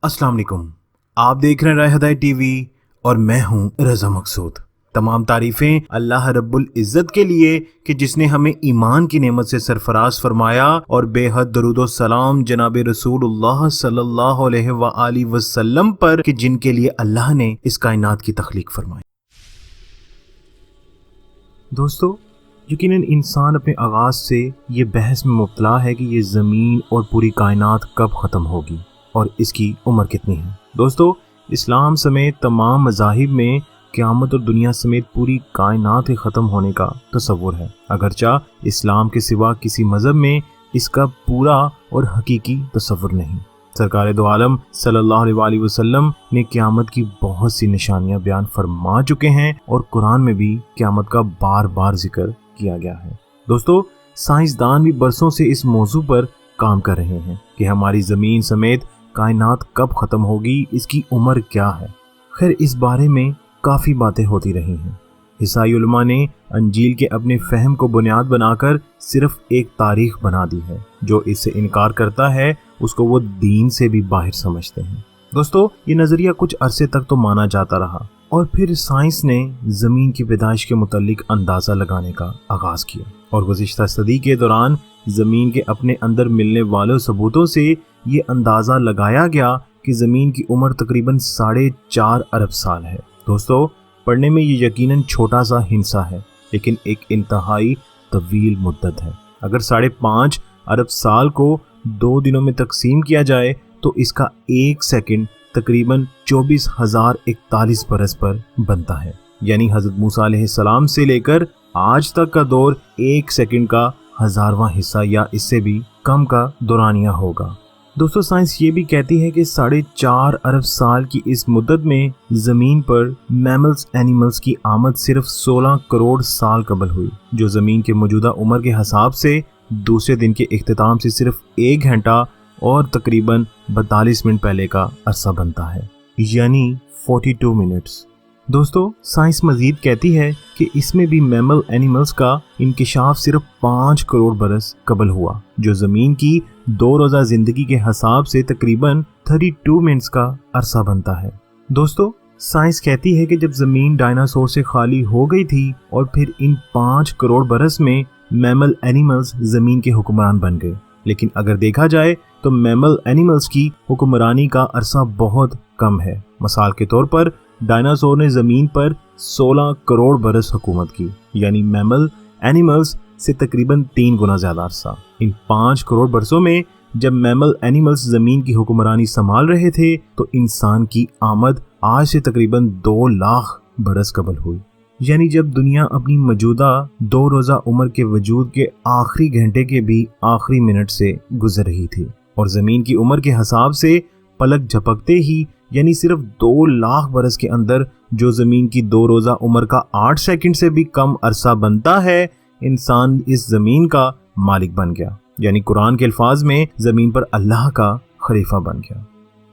अस्सलाम वालेकुम। आप देख रहे हैं राय हदायत टीवी और मैं हूं रज़ा मकसूद। तमाम तारीफ़ें अल्लाह रब्बुल इज़्ज़त के लिए कि जिसने हमें ईमान की नेमत से सरफराज फरमाया और बेहद दरूद व सलाम जनाब रसूलुल्लाह सल्लल्लाहु अलैहि वसल्लम पर कि जिनके लिए अल्लाह ने इस कायनात की तख्लीक फरमाई। दोस्तों, यकीनन इंसान अपने आगाज़ से ये बहस में मुब्तला है कि ये ज़मीन और पूरी कायनात कब ख़त्म होगी और इसकी उम्र कितनी है। दोस्तों, इस्लाम समेत तमाम मज़ाहिब में क़यामत और दुनिया समेत पूरी कायनात के ख़त्म होने का तसव्वुर है, अगरचा इस्लाम के सिवा किसी मज़हब में इसका पूरा और हकीकी तसव्वुर नहीं। सरकार दो आलम सल्लल्लाहु अलैहि वसल्लम ने क़यामत की बहुत सी निशानियां बयान फरमा चुके हैं और कुरान में भी क़यामत का बार बार जिक्र किया गया है। दोस्तों, साइंसदान भी बरसों से इस मौजू पर काम कर रहे हैं कि हमारी ज़मीन समेत कायनात कब ख़त्म होगी, इसकी उम्र क्या है। खैर, इस बारे में काफ़ी बातें होती रही हैं। ईसाई उलमा ने अंजील के अपने फ़हम को बुनियाद बनाकर सिर्फ एक तारीख़ बना दी है। जो इससे इनकार करता है उसको वो दीन से भी बाहर समझते हैं। दोस्तों, ये नज़रिया कुछ अरसे तक तो माना जाता रहा और फिर साइंस ने ज़मीन की पैदाइश के मुतालिक अंदाज़ा लगाने का आगाज़ किया और गुज़िश्ता सदी के दौरान ज़मीन के अपने अंदर मिलने वाले सबूतों से ये अंदाज़ा लगाया गया कि ज़मीन की उम्र तकरीबन 4.5 अरब साल है। दोस्तों, पढ़ने में ये यकीनन छोटा सा हिस्सा है, लेकिन एक इंतहाई तवील मुद्दत है। अगर 5.5 अरब साल को 2 दिनों में तकसीम किया जाए तो इसका 1 सेकंड तकरीबन 24,041 बरस पर बनता है। यानी हज़रत मूसा अलैहिस्सलाम से लेकर आज तक का दौर 1 सेकंड का 1000वां हिस्सा या इससे भी कम का दौरानिया होगा। दोस्तों, साइंस ये भी कहती है कि 4.5 अरब साल की इस मुद्दत में ज़मीन पर मैमल्स एनिमल्स की आमद सिर्फ 16 करोड़ साल कबल हुई, जो ज़मीन के मौजूदा उम्र के हिसाब से दूसरे दिन के इख्तिताम से सिर्फ 1 घंटा और तकरीबन 42 मिनट पहले का अरसा बनता है, यानी 42 मिनट्स। दोस्तों, साइंस मजीद कहती है कि इसमें भी मैमल एनिमल्स का इंकिशाफ सिर्फ 5 करोड़ बरस कबल हुआ, जो ज़मीन की 2 रोज़ा ज़िंदगी के हिसाब से तकरीबन 32 मिनट्स का अरसा बनता है। दोस्तों, साइंस कहती है कि जब ज़मीन डायनासोर से खाली हो गई थी और फिर इन 5 करोड़ बरस में मैमल एनिमल्स ज़मीन के हुक्मरान बन गए। लेकिन अगर देखा जाए तो मैमल एनिमल्स की हुक्मरानी का अरसा बहुत कम है। मिसाल के तौर पर डायनासोर ने ज़मीन पर 16 करोड़ बरस हुकूमत की, यानी मैमल एनिमल्स से तकरीबन 3 गुना ज़्यादा अरसा। इन 5 करोड़ बरसों में जब मैमल एनिमल्स ज़मीन की हुक्मरानी संभाल रहे थे तो इंसान की आमद आज से तकरीबन 2 लाख बरस कबल हुई। यानी जब दुनिया अपनी मौजूदा 2 रोज़ा उम्र के वजूद के आखिरी घंटे के भी आखिरी मिनट से गुजर रही थी और ज़मीन की उम्र के हिसाब से पलक झपकते ही यानी सिर्फ 2 लाख बरस के अंदर जो ज़मीन की 2 रोज़ा उम्र का 8 सेकंड से भी कम अरसा बनता है, इंसान इस ज़मीन का मालिक बन गया, यानी कुरान के अल्फाज में ज़मीन पर अल्लाह का खलीफा बन गया।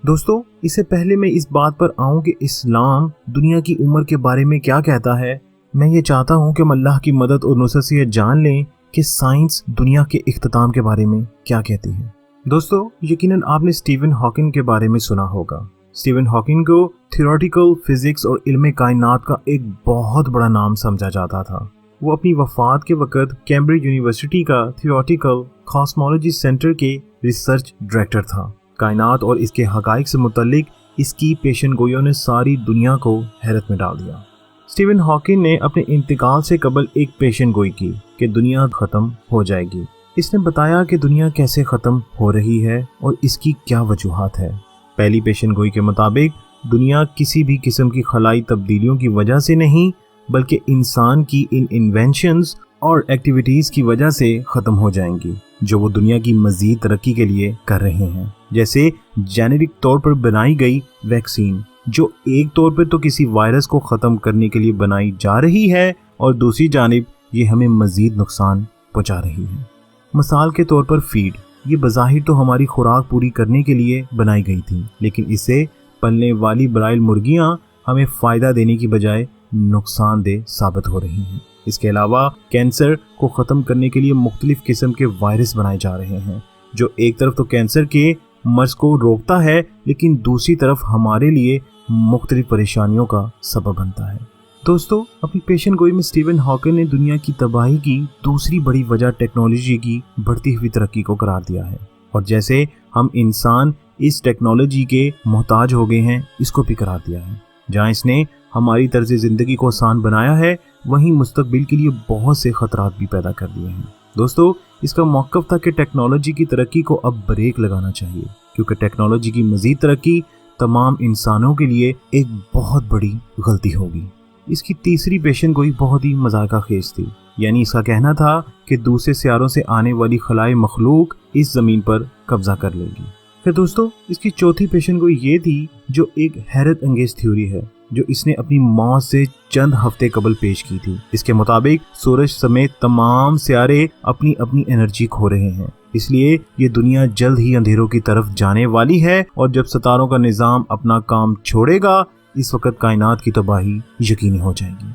दोस्तों, इससे पहले मैं इस बात पर आऊँ कि इस्लाम दुनिया की उम्र के बारे में क्या कहता है, मैं ये चाहता हूँ कि हम अल्लाह की मदद और नुसरत से जान लें कि साइंस दुनिया के इख्तिताम के बारे में क्या कहती है। दोस्तों, यकीनन आपने स्टीवन हॉकिंग के बारे में सुना होगा। स्टीवन हॉकिंग को थियोरेटिकल फिजिक्स और इल्म कायनात का एक बहुत बड़ा नाम समझा जाता था। वो अपनी वफात के वक़्त कैम्ब्रिज यूनिवर्सिटी का थियोरेटिकल कॉस्मोलॉजी सेंटर के रिसर्च डायरेक्टर था। कायनात और इसके हक़ाइक़ से मुतल्लिक इसकी पेशनगोइयों ने सारी दुनिया को हैरत में डाल दिया। स्टीवन हॉकिंग ने अपने इंतकाल से कबल एक पेशनगोई की कि दुनिया ख़त्म हो जाएगी। इसने बताया कि दुनिया कैसे ख़त्म हो रही है और इसकी क्या वजूहात है। पहली पेशनगोई के मुताबिक दुनिया किसी भी किस्म की खलाई तब्दीलियों की वजह से नहीं, बल्कि इंसान की इन इन्वेंशंस और एक्टिविटीज़ की वजह से ख़त्म हो जाएंगी, जो वो दुनिया की मज़ीद तरक्की के लिए कर रहे हैं। जैसे जेनेटिक तौर पर बनाई गई वैक्सीन, जो एक तौर पर तो किसी वायरस को ख़त्म करने के लिए बनाई जा रही है और दूसरी जानिब ये हमें मज़ीद नुकसान पहुँचा रही है। मिसाल के तौर पर फीड, ये बज़ाहिर तो हमारी खुराक पूरी करने के लिए बनाई गई थी, लेकिन इससे पलने वाली ब्राइल मुर्गियां हमें फ़ायदा देने की बजाय नुकसानदेह साबित हो रही हैं। इसके अलावा कैंसर को ख़त्म करने के लिए मुख्तलिफ़ किस्म के वायरस बनाए जा रहे हैं, जो एक तरफ तो कैंसर के मर्ज को रोकता है, लेकिन दूसरी तरफ हमारे लिए मुख्तलिफ परेशानियों का सबब बनता है। दोस्तों, अपनी पेशन गोई में स्टीवन हॉकिंग ने दुनिया की तबाही की दूसरी बड़ी वजह टेक्नोलॉजी की बढ़ती हुई तरक्की को करार दिया है, और जैसे हम इंसान इस टेक्नोलॉजी के मोहताज हो गए हैं, इसको भी करार दिया है। जहाँ इसने हमारी तर्ज ज़िंदगी को आसान बनाया है, वहीं मुस्तकबिल के लिए बहुत से खतरात भी पैदा कर दिए हैं। दोस्तों, इसका मौक़िफ़ था कि टेक्नोलॉजी की तरक्की को अब ब्रेक लगाना चाहिए, क्योंकि टेक्नोलॉजी की मज़ीद तरक्की तमाम इंसानों के लिए एक बहुत बड़ी गलती होगी। इसकी तीसरी पेशन गोई बहुत ही मज़ाक़ा खेज थी, यानी इसका कहना था कि दूसरे सियारों से आने वाली खलाए मखलूक इस ज़मीन पर कब्जा कर लेगी। फिर दोस्तों, इसकी चौथी पेशन गोई ये थी, जो एक हैरत अंगेज थ्योरी है, जो इसने अपनी मौत से चंद हफ्ते कबल पेश की थी। इसके मुताबिक सूरज समेत तमाम सियारे अपनी अपनी एनर्जी खो रहे हैं, इसलिए ये दुनिया जल्द ही अंधेरों की तरफ जाने वाली है, और जब सितारों का निज़ाम अपना काम छोड़ेगा, इस वक्त कायनात की तबाही यकीनी हो जाएगी।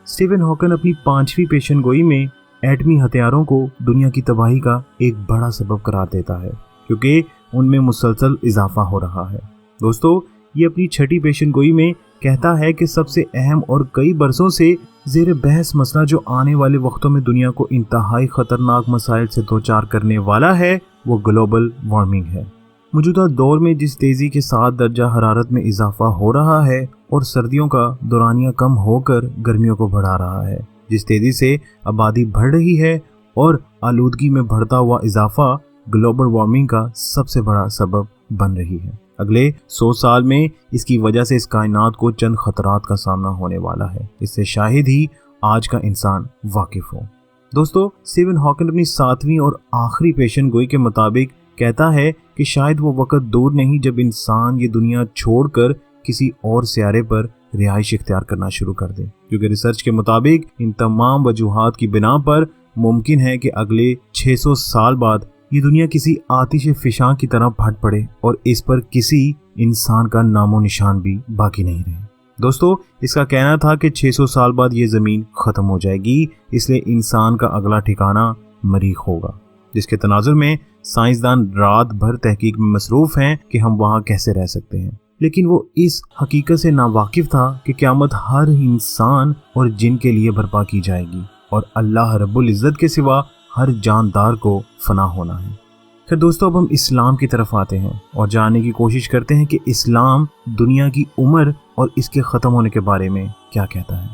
स्टीवन हॉकिंग अपनी 5वीं पेशन गोई में एटमी हथियारों को दुनिया की तबाही का एक बड़ा सबब करार देता है, क्योंकि उनमें मुसलसल इजाफा हो रहा है। दोस्तों, ये अपनी 6ठी पेशन गोई में कहता है कि सबसे अहम और कई बरसों से ज़ेर बहस मसला जो आने वाले वक्तों में दुनिया को इंतहाई ख़तरनाक मसाइल से दो चार करने वाला है, वो ग्लोबल वार्मिंग है। मौजूदा दौर में जिस तेज़ी के साथ दर्जा हरारत में इजाफा हो रहा है और सर्दियों का दौरानिया कम होकर गर्मियों को बढ़ा रहा है, जिस तेज़ी से आबादी बढ़ रही है और आलूदगी में बढ़ता हुआ इजाफा ग्लोबल वार्मिंग का सबसे बड़ा सबब बन रही है। अगले 100 साल में इसकी वजह से इस कायनात को चंद खतरात का सामना होने वाला है, इससे शायद ही आज का इंसान वाकिफ हो। दोस्तों, स्टीवन हॉकिंग अपनी 7वीं और आखिरी पेशन गोई के मुताबिक कहता है कि शायद वो वक्त दूर नहीं जब इंसान ये दुनिया छोड़कर किसी और सियारे पर रिहाइश इख्तियार करना शुरू कर दे, क्योंकि रिसर्च के मुताबिक इन तमाम वजूहात की बिना पर मुमकिन है कि अगले 600 साल बाद ये दुनिया किसी आतिश फिशां की तरह फट पड़े और इस पर किसी इंसान का नामो निशान भी बाकी नहीं रहे। दोस्तों, इसका कहना था कि 600 साल बाद ये ज़मीन ख़त्म हो जाएगी, इसलिए इंसान का अगला ठिकाना मरीख होगा, जिसके तनाजुर में साइंसदान रात भर तहकीक में मसरूफ़ हैं कि हम वहाँ कैसे रह सकते हैं। लेकिन वो इस हकीकत से नावाकिफ़ था कि क़यामत हर इंसान और जिन के लिए बर्पा की जाएगी और अल्लाह रब्बुल इज़्ज़त के सिवा हर जानदार को फना होना है। फिर दोस्तों, अब हम इस्लाम की तरफ आते हैं और जानने की कोशिश करते हैं कि इस्लाम दुनिया की उम्र और इसके ख़त्म होने के बारे में क्या कहता है।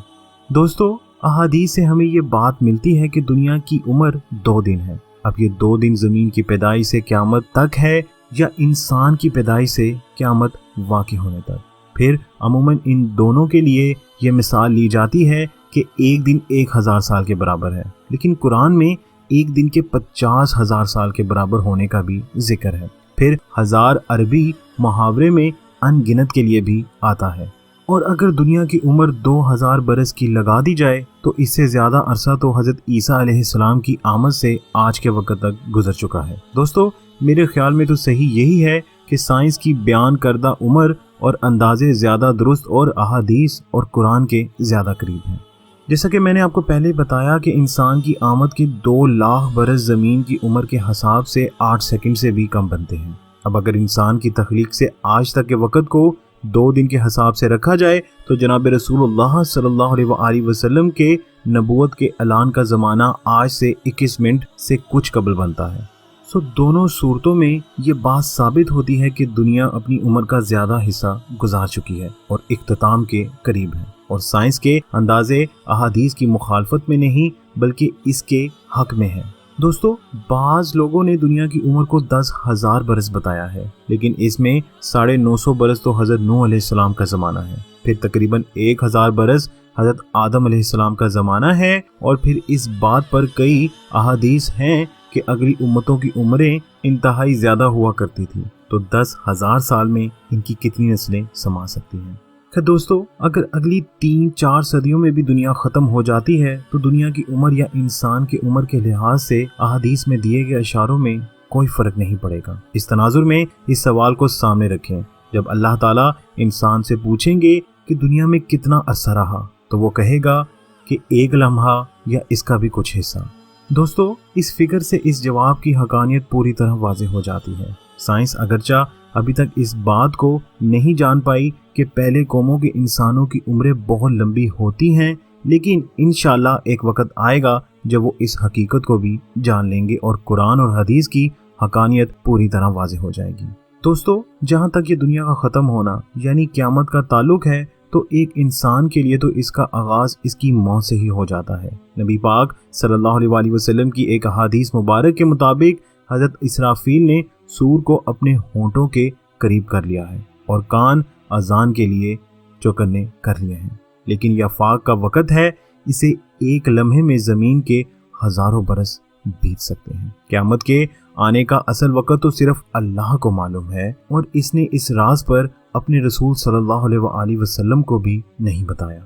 दोस्तों, अहादीस से हमें ये बात मिलती है कि दुनिया की उम्र 2 दिन है। अब ये 2 दिन ज़मीन की पैदाइश से क़यामत तक है या इंसान की पैदाइश से क़यामत वाक़ई होने तक। फिर अमूमन इन दोनों के लिए ये मिसाल ली जाती है कि एक दिन 1000 साल के बराबर है, लेकिन कुरान में एक दिन के 50,000 साल के बराबर होने का भी जिक्र है। फिर 1000 अरबी मुहावरे में अनगिनत के लिए भी आता है, और अगर दुनिया की उम्र 2000 बरस की लगा दी जाए तो इससे ज़्यादा अरसा तो हज़रत ईसा अलैहिस्सलाम की आमद से आज के वक्त तक गुजर चुका है। दोस्तों, मेरे ख्याल में तो सही यही है कि साइंस की बयान करदा उम्र और अंदाजे ज़्यादा दुरुस्त और अहादीस और कुरान के ज़्यादा करीब हैं। जैसा कि मैंने आपको पहले बताया कि इंसान की आमद के 2 लाख बरस ज़मीन की उम्र के हिसाब से 8 सेकंड से भी कम बनते हैं। अब अगर इंसान की तख्लीक से आज तक के वक़्त को 2 दिन के हिसाब से रखा जाए तो जनाब रसूलुल्लाह सल्लल्लाहु अलैहि वसल्लम के नबूवत के ऐलान का ज़माना आज से 21 मिनट से कुछ कबल बनता है। सो दोनों सूरतों में ये बात साबित होती है कि दुनिया अपनी उम्र का ज़्यादा हिस्सा गुजार चुकी है और इख्तिताम के करीब है, और साइंस के अंदाजे अहादीस की मुखालफत में नहीं बल्कि इसके हक में है। दोस्तों, बाज़ लोगों ने दुनिया की उम्र को 10,000 बरस बताया है, लेकिन इसमें 950 बरस तो हज़रत नूह अलैहिस्सलाम का ज़माना है, फिर तकरीबन 1000 बरस हज़रत आदम अलैहिस्सलाम का ज़माना है, और फिर इस बात पर कई अहादीस हैं कि अगली उम्मतों की उम्रें इंतहाई ज़्यादा हुआ करती थी, तो 10,000 साल में इनकी कितनी नस्लें समा सकती हैं। खैर दोस्तों, अगर अगली 3-4 सदियों में भी दुनिया ख़त्म हो जाती है तो दुनिया की उम्र या इंसान की उम्र के लिहाज से अहादीस में दिए गए इशारों में कोई फ़र्क नहीं पड़ेगा। इस तनाजुर में इस सवाल को सामने रखें, जब अल्लाह ताला इंसान से पूछेंगे कि दुनिया में कितना अरसा रहा, तो वो कहेगा कि 1 लम्हा या इसका भी कुछ हिस्सा। दोस्तों, इस फिक्र से इस जवाब की हकानियत पूरी तरह वाज़ेह हो जाती है। سائنس اگرچہ ابھی تک اس بات کو نہیں جان پائی کہ پہلے قوموں کے انسانوں کی عمریں بہت لمبی ہوتی ہیں، لیکن انشاءاللہ ایک وقت آئے گا جب وہ اس حقیقت کو بھی جان لیں گے اور قرآن اور حدیث کی حقانیت پوری طرح واضح ہو جائے گی۔ دوستو، جہاں تک یہ دنیا کا ختم ہونا یعنی قیامت کا تعلق ہے تو ایک انسان کے لیے تو اس کا آغاز اس کی موت سے ہی ہو جاتا ہے۔ نبی پاک صلی اللہ علیہ وآلہ وسلم کی ایک حدیث مبارک کے مطابق حضرت اسرافیل نے سور کو اپنے ہونٹوں کے قریب کر لیا ہے اور کان اذان کے لیے چوکنے کر لیے ہیں، لیکن یہ آفاق کا وقت ہے، اسے ایک لمحے میں زمین کے ہزاروں برس بیت سکتے ہیں۔ قیامت کے آنے کا اصل وقت تو صرف اللہ کو معلوم ہے اور اس نے اس راز پر اپنے رسول صلی اللہ علیہ وآلہ وسلم کو بھی نہیں بتایا۔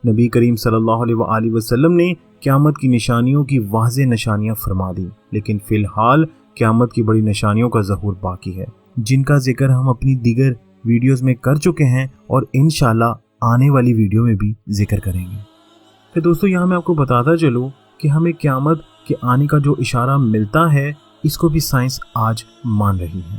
نبی کریم صلی اللہ علیہ وآلہ وسلم نے قیامت کی نشانیوں کی واضح نشانیاں فرما دی، لیکن فی الحال قیامت کی بڑی نشانیوں کا ظہور باقی ہے، جن کا ذکر ہم اپنی دیگر ویڈیوز میں کر چکے ہیں اور انشاءاللہ آنے والی ویڈیو میں بھی ذکر کریں گے۔ پھر دوستو، یہاں میں آپ کو بتاتا چلوں کہ ہمیں قیامت کے آنے کا جو اشارہ ملتا ہے اس کو بھی سائنس آج مان رہی ہے۔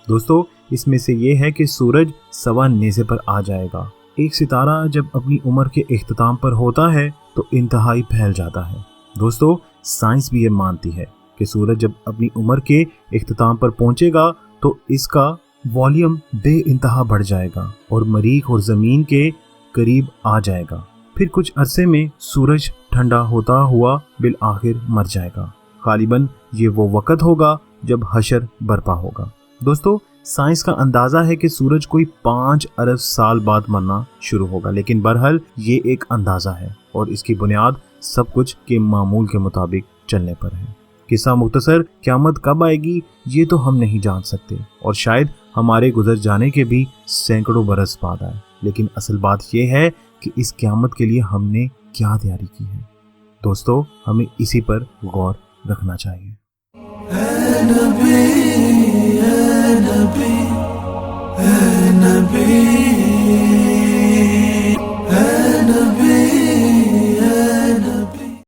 دوستو، اس میں سے یہ ہے کہ سورج سوا نیزے پر آ جائے گا۔ ایک ستارہ جب اپنی عمر کے اختتام پر ہوتا ہے تو انتہائی پھیل جاتا ہے۔ دوستو، سائنس بھی یہ مانتی ہے کہ سورج جب اپنی عمر کے اختتام پر پہنچے گا تو اس کا والیوم بے انتہا بڑھ جائے گا اور مریخ اور زمین کے قریب آ جائے گا۔ پھر کچھ عرصے میں سورج ٹھنڈا ہوتا ہوا بالآخر مر جائے گا۔ غالباً یہ وہ وقت ہوگا جب حشر برپا ہوگا۔ دوستو، سائنس کا اندازہ ہے کہ سورج کوئی 5 ارب سال بعد مرنا شروع ہوگا، لیکن بہرحال یہ ایک اندازہ ہے اور اس کی بنیاد سب کچھ کے معمول کے مطابق چلنے پر ہے۔ قصہ مختصر، قیامت کب آئے گی یہ تو ہم نہیں جان سکتے اور شاید ہمارے گزر جانے کے بھی سینکڑوں برس بعد آئے، لیکن اصل بات یہ ہے کہ اس قیامت کے لیے ہم نے کیا تیاری کی ہے۔ دوستو، ہمیں اسی پر غور رکھنا چاہیے۔ اے نبی، اے نبی، اے نبی۔